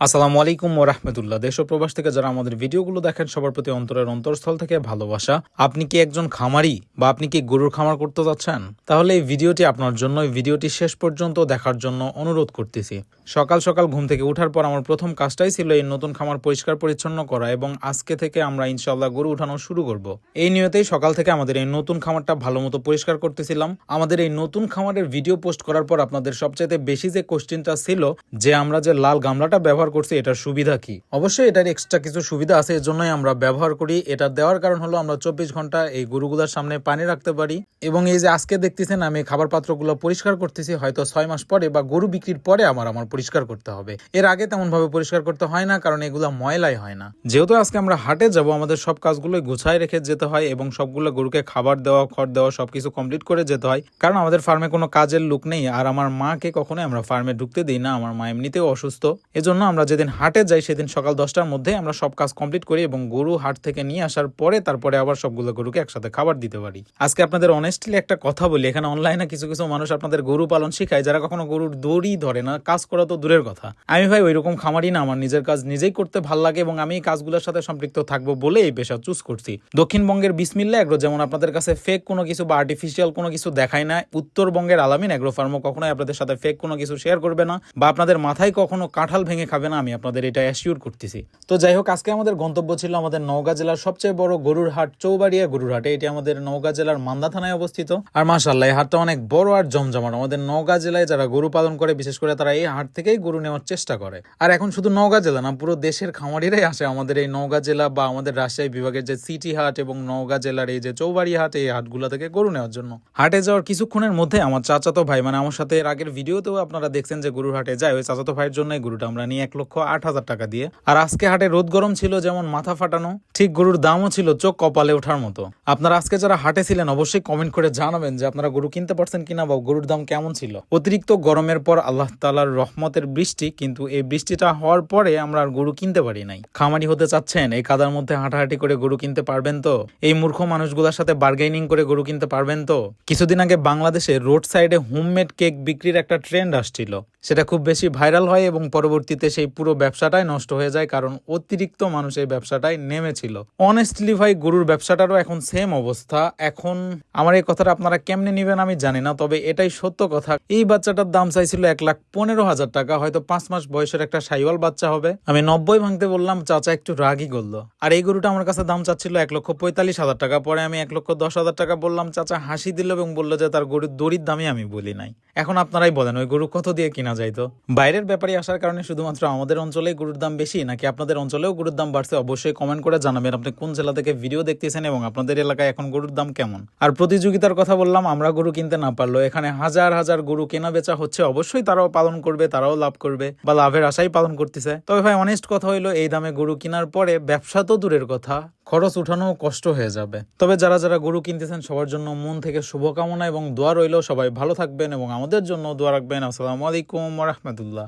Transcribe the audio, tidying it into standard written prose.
আসসালামু আলাইকুম ওয়া রাহমাতুল্লাহ। দেশ ও প্রবাস থেকে যারা আমাদের ভিডিওগুলো দেখেন সবার প্রতি অন্তরের অন্তরস্থল থেকে ভালোবাসা। আপনি কি একজন খামারি বা আপনি কি গরুর খামার করতে যাচ্ছেন? তাহলে এই ভিডিওটি আপনার জন্য। এই ভিডিওটি শেষ পর্যন্ত দেখার জন্য অনুরোধ করতেছি। সকাল সকাল ঘুম থেকে ওঠার পর আমার প্রথম কাজটাই ছিল এই নতুন খামার পরিষ্কার পরিচ্ছন্ন করা, এবং আজকে থেকে আমরা ইনশাআল্লাহ গরু উঠানো শুরু করব। এই নিয়তেই সকাল থেকে আমাদের এই নতুন খামারটা ভালো মতো পরিষ্কার করতেছিলাম। আমাদের এই নতুন খামারের ভিডিও পোস্ট করার পর আপনাদের সবচাইতে বেশি যে কোশ্চেনটা ছিল যে আমরা যে লাল গামলাটা ব্যবহার করছি এটার সুবিধা কি। অবশ্যই এটার এক্সট্রা কিছু সুবিধা আছে, এর জন্যই আমরা ব্যবহার করি। এটা দেওয়ার কারণ হলো আমরা 24 ঘন্টা এই গরুগুলোর সামনে পানি রাখতে পারি, এবং এই যে আজকে দেখতেছেন আমি খাবার পাত্রগুলো পরিষ্কার করতেছি, হয়তো 6 মাস পরে বা গরু বিক্রির পরে আমার পরিষ্কার করতে হবে। এর আগে তেমন ভাবে পরিষ্কার করতে হয় না, কারণ এগুলা ময়লাই হয় না। যেহেতু আজকে আমরা হাটে যাব, আমাদের সব কাজগুলো গুছায় রেখে যেতে হয় এবং সবগুলো গরুকে খাবার দেওয়া, খড় দেওয়া সবকিছু কমপ্লিট করে যেতে হয়, কারণ আমাদের ফার্মে কোনো কাজের লোক নেই। আর আমার মাকে কখনোই আমরা ফার্মে ঢুকতে দিই না, আমার মা এমনিতেও অসুস্থ। এজন্য আমরা যেদিন হাটে যাই সেদিন সকাল 10টার মধ্যে আমরা সব কাজ কমপ্লিট করি, এবং গরু হাট থেকে নিয়ে আসার পরে তারপরে আবার সবগুলো গরুকে একসাথে খাবার দিতে পারি। আজকে আপনাদের অনেস্টলি একটা কথা বলি, এখানে অনলাইনে কিছু কিছু মানুষ আপনাদের গরু পালন শিখায় যারা কখনো গরুর দড়ি ধরে না, কাজ করা তো দূরের কথা। আমি ভাই ওইরকম খামারি না, আমার নিজের কাজ নিজেই করতে ভাল লাগে এবং আমি এই কাজগুলোর সাথে সম্পৃক্ত থাকবো বলে এই পেশা চুজ করছি। দক্ষিণবঙ্গের বিসমিল্লাহ এগ্রো যেমন আপনাদের কাছে ফেক কোনো কিছু বা আর্টিফিশিয়াল কোনো কিছু দেখায় না, উত্তরবঙ্গের আলামিন এগ্রো ফার্মও কখনোই আপনাদের সাথে ফেক কোনো কিছু শেয়ার করবে না, বা আপনাদের মাথায় কখনো কাঁঠাল ভেঙে খাবে না, আমি আপনাদের এটা অ্যাসিওর করতেছি। তো যাই হোক, আজকে আমাদের গন্তব্য ছিল আমাদের নওগাঁ জেলার সবচেয়ে বড় গরুর হাট, চৌবাড়িয়া গরুর হাটে। এটি আমাদের নওগাঁ জেলার মান্দা থানায় অবস্থিত। আর মাশাআল্লাহ এই হাটটা অনেক বড় আর জমজমাট। আমাদের নওগাঁ জেলায় যারা গরু পালন করে বিশেষ করে তারা এই হাট থেকেই গরু নেওয়ার চেষ্টা করে। আর এখন শুধু নওগাঁ জেলা না, পুরো দেশের খামারিরাই আসে আমাদের এই নওগাঁ জেলা বা আমাদের রাজশাহী বিভাগের যে সিটি হাট এবং নওগাঁ জেলার এই যে চৌবাড়িয়া হাট, এই হাটগুলো থেকে গরু নেওয়ার জন্য। হাটে যাওয়ার কিছুক্ষণের মধ্যে আমার চাচাতো ভাই, আমার সাথে এর আগের ভিডিওতেও আপনারা দেখছেন যে গরুর হাটে যায়, ওই চাচাতো ভাইয়ের জন্য এই গরুটা আমরা নিয়ে 1,08,000 টাকা দিয়ে। আর আজকে হাটে রোদ গরম ছিল যেমন মাথা ফাটানো, ঠিক গরুর দামও ছিল চোখ কপালে ওঠার মতো। আপনারা আজকে যারা হাটে ছিলেন অবশ্যই কমেন্ট করে জানাবেন যে আপনারা গরু কিনতে পারছেন কিনা বা গরুর দাম কেমন ছিল। অতিরিক্ত গরমের পর আল্লাহ তাআলার রহমতের বৃষ্টি, কিন্তু এই বৃষ্টিটা হওয়ার পরে আমরা আর গরু কিনতে পারি নাই। খামারি হতে চাচ্ছেন, এই কাদার মধ্যে হাঁটাহাঁটি করে গরু কিনতে পারবেন তো? এই মূর্খ মানুষগুলোর সাথে বার্গেনিং করে গরু কিনতে পারবেন তো? কিছুদিন আগে বাংলাদেশে রোড সাইডে হোমমেড কেক বিক্রির একটা ট্রেন্ড আসছিল, সেটা খুব বেশি ভাইরাল হয় এবং পরবর্তীতে সেই পুরো ব্যবসাটাই নষ্ট হয়ে যায়, কারণ অতিরিক্ত মানুষ এই ব্যবসাটায় নেমেছিল। অনেস্টলি ভাই, গরুর ব্যবসাটারও এখন সেম অবস্থা। এখন আমার এই কথাটা আপনারা কেমনে নিবেন আমি জানি না, তবে এটাই সত্য কথা। এই বাচ্চাটার দাম চাইছিল 1,15,000 টাকা, হয়তো 5 মাস বয়সের একটা সাইওয়াল বাচ্চা হবে। আমি 90 ভাঙতে বললাম, চাচা একটু রাগই করলো। আর এই গরুটা আমার কাছে দাম চাচ্ছিল 1,45,000 টাকা। পরে আমি 1,10,000 টাকা বললাম, চাচা হাসি দিল এবং বললো যে তার গরুর দড়ির দামই আমি বলি নাই। এখন আপনারাই বলেন ওই গরু কত দিয়ে কিনা যাইতো? বাইরের ব্যাপারে আসার কারণে শুধুমাত্র আমাদের অঞ্চলেই গরুর দাম বেশি, নাকি আপনাদের অঞ্চলেও গরুর দাম বাড়ছে? অবশ্যই কমেন্ট করে জানাবেন আপনি কোন জেলা থেকে ভিডিও দেখতেছেন এবং আপনাদের এলাকায় এখন গরুর দাম কেমন। আর প্রতিযোগিতার কথা বললাম, আমরা গরু কিনতে না পারলেও এখানে হাজার হাজার গরু কেনা বেচা হচ্ছে, অবশ্যই তারাও পালন করবে, তারাও লাভ করবে বা লাভের আশাই পালন করতেছে। তবে ভাই অনেস্ট কথা হইলো, এই দামে গরু কেনার পরে ব্যবসা তো দূরের কথা, খরচ উঠানো কষ্ট হয়ে যাবে। তবে যারা যারা গরু কিনতেছেন সবার জন্য মন থেকে শুভকামনা এবং দোয়া রইল। সবাই ভালো থাকবেন এবং আমাদের জন্য দোয়া রাখবেন। আসসালামু আলাইকুম ওয়া রাহমাতুল্লাহ।